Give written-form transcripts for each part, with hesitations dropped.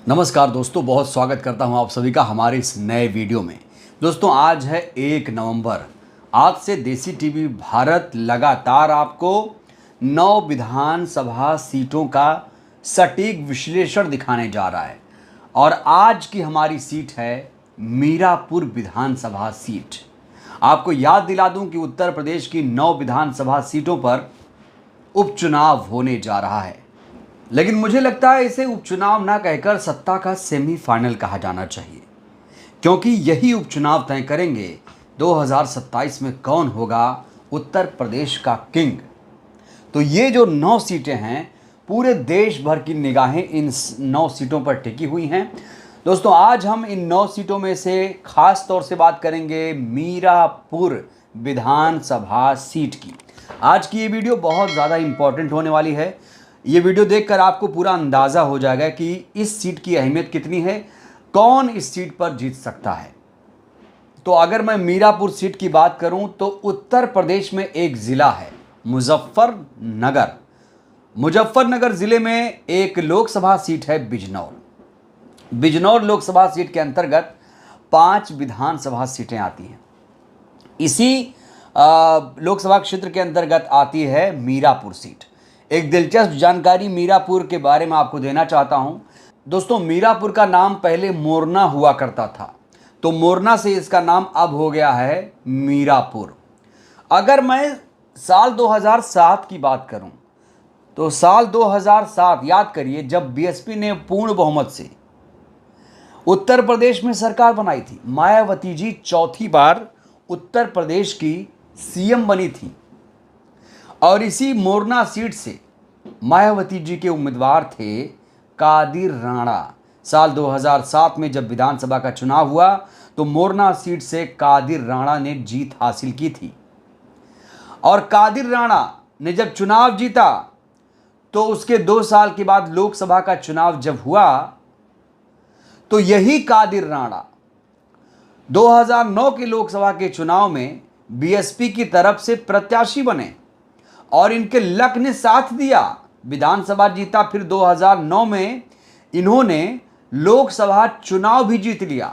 नमस्कार दोस्तों, बहुत स्वागत करता हूं आप सभी का हमारे इस नए वीडियो में। दोस्तों, आज है 1 नवंबर। आज से देसी टीवी भारत लगातार आपको 9 विधानसभा सीटों का सटीक विश्लेषण दिखाने जा रहा है और आज की हमारी सीट है मीरापुर विधानसभा सीट। आपको याद दिला दूं कि उत्तर प्रदेश की 9 विधानसभा सीटों पर उपचुनाव होने जा रहा है, लेकिन मुझे लगता है इसे उपचुनाव ना कहकर सत्ता का सेमीफाइनल कहा जाना चाहिए, क्योंकि यही उपचुनाव तय करेंगे 2027 में कौन होगा उत्तर प्रदेश का किंग। तो ये जो 9 सीटें हैं, पूरे देश भर की निगाहें इन 9 सीटों पर टिकी हुई हैं। दोस्तों, आज हम इन 9 सीटों में से खास तौर से बात करेंगे मीरापुर विधानसभा सीट की। आज की ये वीडियो बहुत ज़्यादा इम्पॉर्टेंट होने वाली है। ये वीडियो देखकर आपको पूरा अंदाज़ा हो जाएगा कि इस सीट की अहमियत कितनी है, कौन इस सीट पर जीत सकता है। तो अगर मैं मीरापुर सीट की बात करूं तो उत्तर प्रदेश में एक ज़िला है मुजफ्फरनगर। मुजफ्फरनगर ज़िले में एक लोकसभा सीट है बिजनौर। बिजनौर लोकसभा सीट के अंतर्गत 5 विधानसभा सीटें आती हैं। इसी लोकसभा क्षेत्र के अंतर्गत आती है मीरापुर सीट। एक दिलचस्प जानकारी मीरापुर के बारे में आपको देना चाहता हूं। दोस्तों, मीरापुर का नाम पहले मोरना हुआ करता था, तो मोरना से इसका नाम अब हो गया है मीरापुर। अगर मैं साल 2007 की बात करूं तो साल 2007 याद करिए, जब बीएसपी ने पूर्ण बहुमत से उत्तर प्रदेश में सरकार बनाई थी। मायावती जी चौथी बार उत्तर प्रदेश की सीएम बनी थी और इसी मोरना सीट से मायावती जी के उम्मीदवार थे कादिर राणा। साल 2007 में जब विधानसभा का चुनाव हुआ तो मोरना सीट से कादिर राणा ने जीत हासिल की थी और कादिर राणा ने जब चुनाव जीता तो उसके 2 साल के बाद लोकसभा का चुनाव जब हुआ तो यही कादिर राणा 2009 के लोकसभा के चुनाव में बीएसपी की तरफ से प्रत्याशी बने और इनके लक ने साथ दिया, विधानसभा जीता। फिर 2009 में इन्होंने लोकसभा चुनाव भी जीत लिया।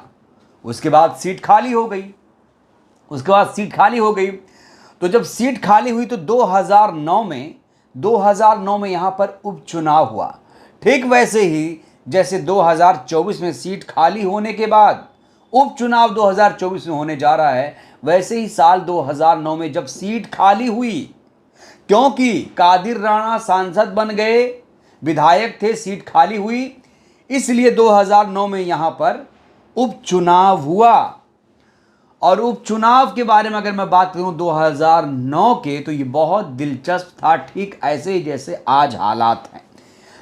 उसके बाद सीट खाली हो गई। तो जब सीट खाली हुई तो 2009 में यहाँ पर उपचुनाव हुआ। ठीक वैसे ही जैसे 2024 में सीट खाली होने के बाद उपचुनाव 2024 में होने जा रहा है, वैसे ही साल 2009 में जब सीट खाली हुई, क्योंकि कादिर राणा सांसद बन गए, विधायक थे, सीट खाली हुई, इसलिए 2009 में यहां पर उपचुनाव हुआ। और उपचुनाव के बारे में अगर मैं बात करूं 2009 के, तो ये बहुत दिलचस्प था, ठीक ऐसे ही जैसे आज हालात हैं।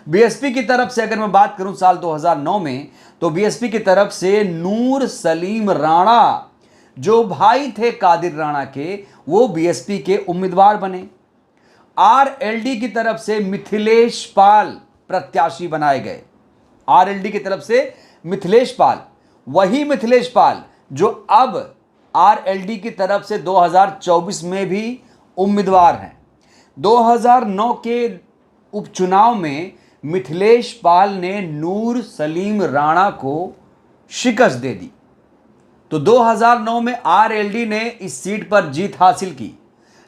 बीएसपी की तरफ से अगर मैं बात करूं साल 2009 में, तो बीएसपी की तरफ से नूर सलीम राणा, जो भाई थे कादिर राणा के, वो बीएसपी के उम्मीदवार बने। आरएलडी की तरफ से मिथिलेश पाल प्रत्याशी बनाए गए। आरएलडी की तरफ से मिथिलेश पाल, वही मिथिलेश पाल जो अब आरएलडी की तरफ से 2024 में भी उम्मीदवार हैं। 2009 के उपचुनाव में मिथिलेश पाल ने नूर सलीम राणा को शिकस्त दे दी। तो 2009 में आरएलडी ने इस सीट पर जीत हासिल की।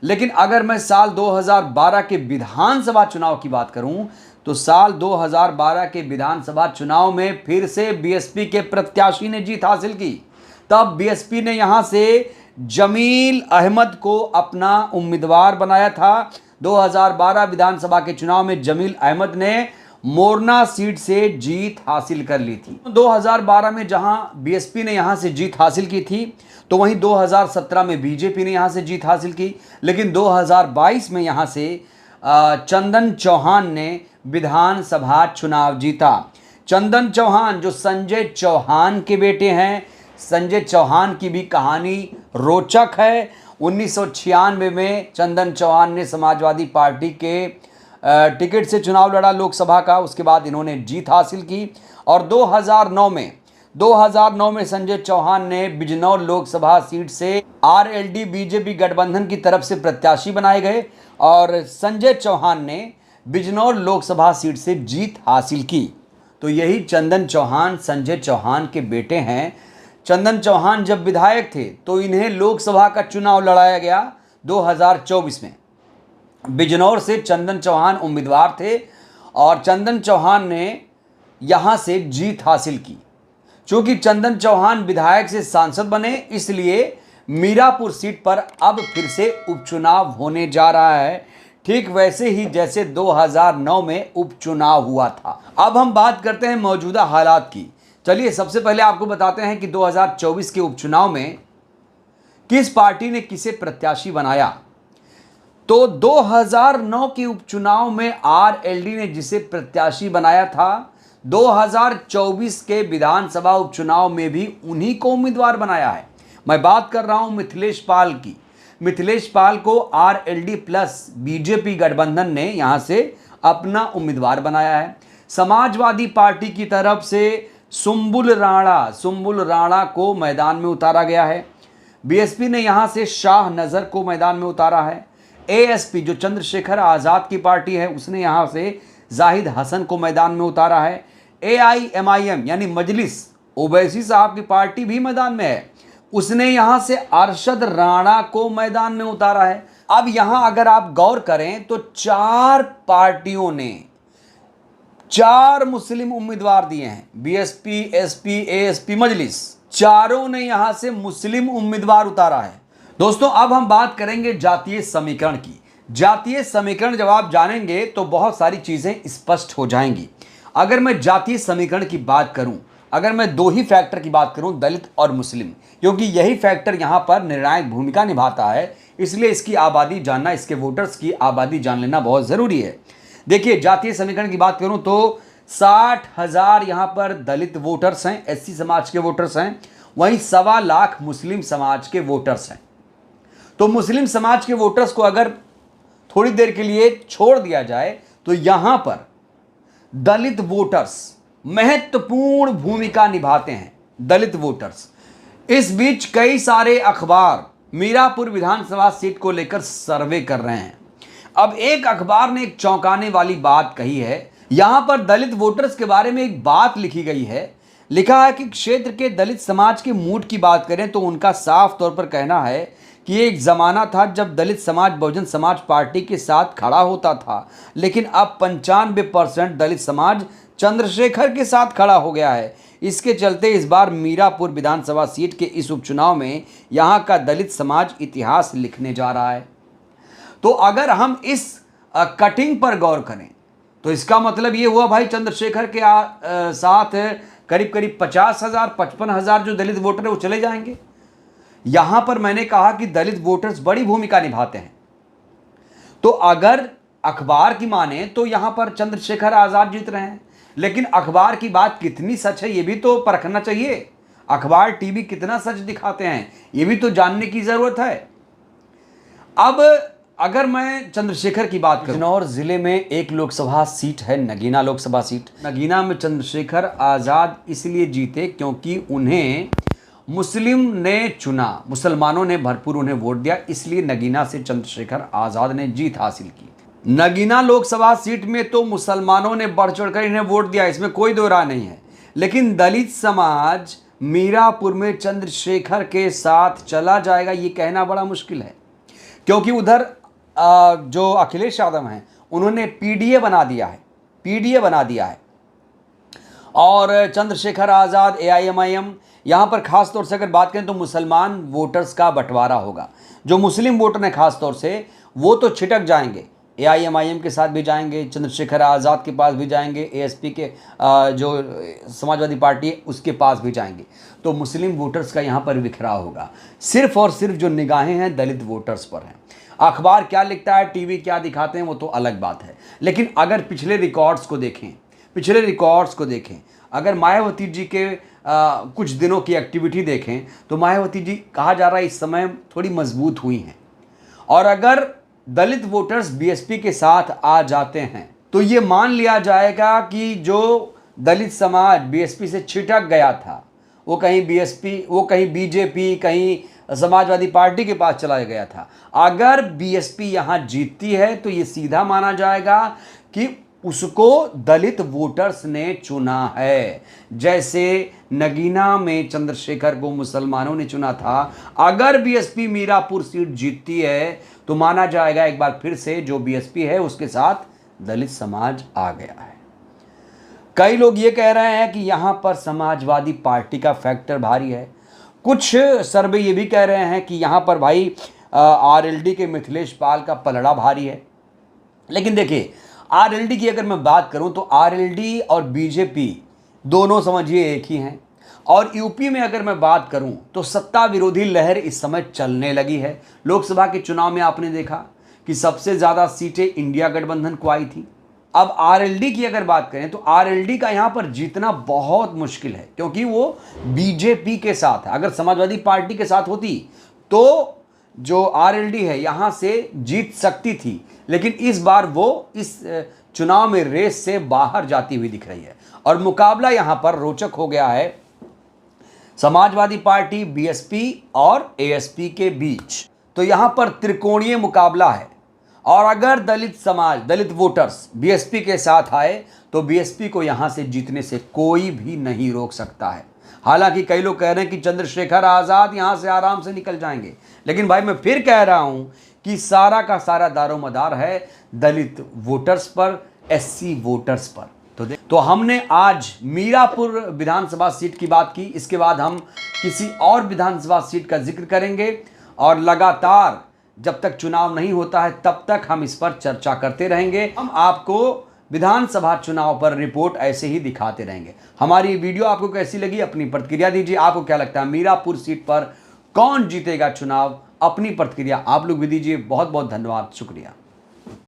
लेकिन अगर मैं साल 2012 के विधानसभा चुनाव की बात करूं तो साल 2012 के विधानसभा चुनाव में फिर से बीएसपी के प्रत्याशी ने जीत हासिल की। तब बीएसपी ने यहां से जमील अहमद को अपना उम्मीदवार बनाया था। 2012 विधानसभा के चुनाव में जमील अहमद ने मोरना सीट से जीत हासिल कर ली थी। 2012 में जहां बीएसपी ने यहां से जीत हासिल की थी, तो वहीं 2017 में बीजेपी ने यहां से जीत हासिल की। लेकिन 2022 में यहां से चंदन चौहान ने विधानसभा चुनाव जीता। चंदन चौहान जो संजय चौहान के बेटे हैं। संजय चौहान की भी कहानी रोचक है। 1996 में चंदन चौहान ने समाजवादी पार्टी के टिकट से चुनाव लड़ा लोकसभा का। उसके बाद इन्होंने जीत हासिल की और 2009 में संजय चौहान ने बिजनौर लोकसभा सीट से आरएलडी बीजेपी गठबंधन की तरफ से प्रत्याशी बनाए गए और संजय चौहान ने बिजनौर लोकसभा सीट से जीत हासिल की। तो यही चंदन चौहान संजय चौहान के बेटे हैं। चंदन चौहान जब विधायक थे तो इन्हें लोकसभा का चुनाव लड़ाया गया 2024 में। बिजनौर से चंदन चौहान उम्मीदवार थे और चंदन चौहान ने यहां से जीत हासिल की। चूंकि चंदन चौहान विधायक से सांसद बने, इसलिए मीरापुर सीट पर अब फिर से उपचुनाव होने जा रहा है, ठीक वैसे ही जैसे 2009 में उपचुनाव हुआ था। अब हम बात करते हैं मौजूदा हालात की। चलिए सबसे पहले आपको बताते हैं कि 2024 के उपचुनाव में किस पार्टी ने किसे प्रत्याशी बनाया। तो 2009 के उपचुनाव में आरएलडी ने जिसे प्रत्याशी बनाया था, 2024 के विधानसभा उपचुनाव में भी उन्हीं को उम्मीदवार बनाया है। मैं बात कर रहा हूं मिथिलेश पाल की। मिथिलेश पाल को आरएलडी प्लस बीजेपी गठबंधन ने यहां से अपना उम्मीदवार बनाया है। समाजवादी पार्टी की तरफ से सुम्बुल राणा को मैदान में उतारा गया है। बीएसपी ने यहां से शाह नजर को मैदान में उतारा है। एएसपी जो चंद्रशेखर आजाद की पार्टी है, उसने यहां से जाहिद हसन को मैदान में उतारा है। एआईएमआईएम यानी मजलिस ओवैसी साहब की पार्टी भी मैदान में है, उसने यहां से अरशद राणा को मैदान में उतारा है। अब यहां अगर आप गौर करें तो 4 पार्टियों ने 4 मुस्लिम उम्मीदवार दिए हैं। बीएसपी, एसपी, एएसपी, मजलिस, चारों ने यहां से मुस्लिम उम्मीदवार उतारा है। दोस्तों अब हम बात करेंगे जातीय समीकरण की। जातीय समीकरण जब आप जानेंगे तो बहुत सारी चीजें स्पष्ट हो जाएंगी। अगर मैं जातीय समीकरण की बात करूं, अगर मैं 2 ही फैक्टर की बात करूं, दलित और मुस्लिम, क्योंकि यही फैक्टर यहां पर निर्णायक भूमिका निभाता है, इसलिए इसकी आबादी जानना, इसके वोटर्स की आबादी जान लेना बहुत जरूरी है। देखिए जातीय समीकरण की बात करूं तो 60,000 यहां पर दलित वोटर्स हैं, एससी समाज के वोटर्स हैं, वहीं 1.25 लाख मुस्लिम समाज के वोटर्स हैं। तो मुस्लिम समाज के वोटर्स को अगर थोड़ी देर के लिए छोड़ दिया जाए तो यहां पर दलित वोटर्स महत्वपूर्ण भूमिका निभाते हैं। दलित वोटर्स, इस बीच कई सारे अखबार मीरापुर विधानसभा सीट को लेकर सर्वे कर रहे हैं। अब एक अखबार ने एक चौंकाने वाली बात कही है। यहां पर दलित वोटर्स के बारे में एक बात लिखी गई है। लिखा है कि क्षेत्र के दलित समाज के मूड की बात करें तो उनका साफ तौर पर कहना है कि एक ज़माना था जब दलित समाज बहुजन समाज पार्टी के साथ खड़ा होता था, लेकिन अब 95% दलित समाज चंद्रशेखर के साथ खड़ा हो गया है। इसके चलते इस बार मीरापुर विधानसभा सीट के इस उपचुनाव में यहां का दलित समाज इतिहास लिखने जा रहा है। तो अगर हम इस कटिंग पर गौर करें तो इसका मतलब ये हुआ भाई चंद्रशेखर के साथ करीब करीब 50,000 55,000 जो दलित वोटर है वो चले जाएंगे। यहां पर मैंने कहा कि दलित वोटर्स बड़ी भूमिका निभाते हैं। तो अगर अखबार की माने तो यहां पर चंद्रशेखर आजाद जीत रहे हैं, लेकिन अखबार की बात कितनी सच है ये भी तो परखना चाहिए। अखबार टीवी कितना सच दिखाते हैं ये भी तो जानने की जरूरत है। अब अगर मैं चंद्रशेखर की बात करूं, बिजनौर जिले में एक लोकसभा सीट है, नगीना लोकसभा सीट। नगीना में चंद्रशेखर आजाद इसलिए जीते क्योंकि उन्हें मुस्लिम ने चुना, मुसलमानों ने भरपूर उन्हें वोट दिया, इसलिए नगीना से चंद्रशेखर आजाद ने जीत हासिल की। नगीना लोकसभा सीट में तो मुसलमानों ने बढ़ चढ़कर इन्हें वोट दिया, इसमें कोई दो राय नहीं है, लेकिन दलित समाज मीरापुर में चंद्रशेखर के साथ चला जाएगा ये कहना बड़ा मुश्किल है, क्योंकि उधर जो अखिलेश यादव हैं उन्होंने पीडीए बना दिया है और चंद्रशेखर आजाद एआईएमआईएम, यहाँ पर खास तौर से अगर बात करें तो मुसलमान वोटर्स का बंटवारा होगा। जो मुस्लिम वोटर हैं खास तौर से वो तो छिटक जाएंगे, एआईएमआईएम के साथ भी जाएंगे, चंद्रशेखर आज़ाद के पास भी जाएंगे, एएसपी के जो समाजवादी पार्टी है उसके पास भी जाएंगे। तो मुस्लिम वोटर्स का यहाँ पर बिखराव होगा। सिर्फ और सिर्फ जो निगाहें हैं दलित वोटर्स पर हैं। अखबार क्या लिखता है, टीवी क्या दिखाते हैं वो तो अलग बात है, लेकिन अगर पिछले रिकॉर्ड्स को देखें, अगर मायावती जी के कुछ दिनों की एक्टिविटी देखें तो मायावती जी कहा जा रहा है इस समय थोड़ी मजबूत हुई हैं। और अगर दलित वोटर्स बीएसपी के साथ आ जाते हैं तो ये मान लिया जाएगा कि जो दलित समाज बीएसपी से छिटक गया था वो कहीं बीजेपी, कहीं समाजवादी पार्टी के पास चला गया था। अगर बीएसपी यहाँ जीतती है तो ये सीधा माना जाएगा कि उसको दलित वोटर्स ने चुना है। जैसे नगीना में चंद्रशेखर को मुसलमानों ने चुना था, अगर बीएसपी मीरापुर सीट जीतती है तो माना जाएगा एक बार फिर से जो बीएसपी है उसके साथ दलित समाज आ गया है। कई लोग ये कह रहे हैं कि यहां पर समाजवादी पार्टी का फैक्टर भारी है। कुछ सर्वे ये भी कह रहे हैं कि यहां पर भाई आरएलडी के मिथिलेश पाल का पलड़ा भारी है। लेकिन देखिए, आरएलडी की अगर मैं बात करूं तो आरएलडी और बीजेपी दोनों समझिए एक ही हैं। और यूपी में अगर मैं बात करूं तो सत्ता विरोधी लहर इस समय चलने लगी है। लोकसभा के चुनाव में आपने देखा कि सबसे ज़्यादा सीटें इंडिया गठबंधन को आई थी। अब आरएलडी की अगर बात करें तो आरएलडी का यहां पर जीतना बहुत मुश्किल है, क्योंकि वो बीजेपी के साथ है। अगर समाजवादी पार्टी के साथ होती तो जो आरएलडी है यहां से जीत सकती थी, लेकिन इस बार वो इस चुनाव में रेस से बाहर जाती हुई दिख रही है। और मुकाबला यहां पर रोचक हो गया है समाजवादी पार्टी, बीएसपी और एएसपी के बीच। तो यहां पर त्रिकोणीय मुकाबला है। और अगर दलित समाज, दलित वोटर्स बीएसपी के साथ आए तो बीएसपी को यहां से जीतने से कोई भी नहीं रोक सकता है। हालांकि कई लोग कह रहे हैं कि चंद्रशेखर आज़ाद यहां से आराम से निकल जाएंगे, लेकिन भाई मैं फिर कह रहा हूं कि सारा का सारा दारोमदार है दलित वोटर्स पर, एससी वोटर्स पर। तो हमने आज मीरापुर विधानसभा सीट की बात की। इसके बाद हम किसी और विधानसभा सीट का जिक्र करेंगे और लगातार जब तक चुनाव नहीं होता है तब तक हम इस पर चर्चा करते रहेंगे। हम आपको विधानसभा चुनाव पर रिपोर्ट ऐसे ही दिखाते रहेंगे। हमारी वीडियो आपको कैसी लगी, अपनी प्रतिक्रिया दीजिए। आपको क्या लगता है मीरापुर सीट पर कौन जीतेगा चुनाव? अपनी प्रतिक्रिया आप लोग भी दीजिए। बहुत बहुत धन्यवाद, शुक्रिया।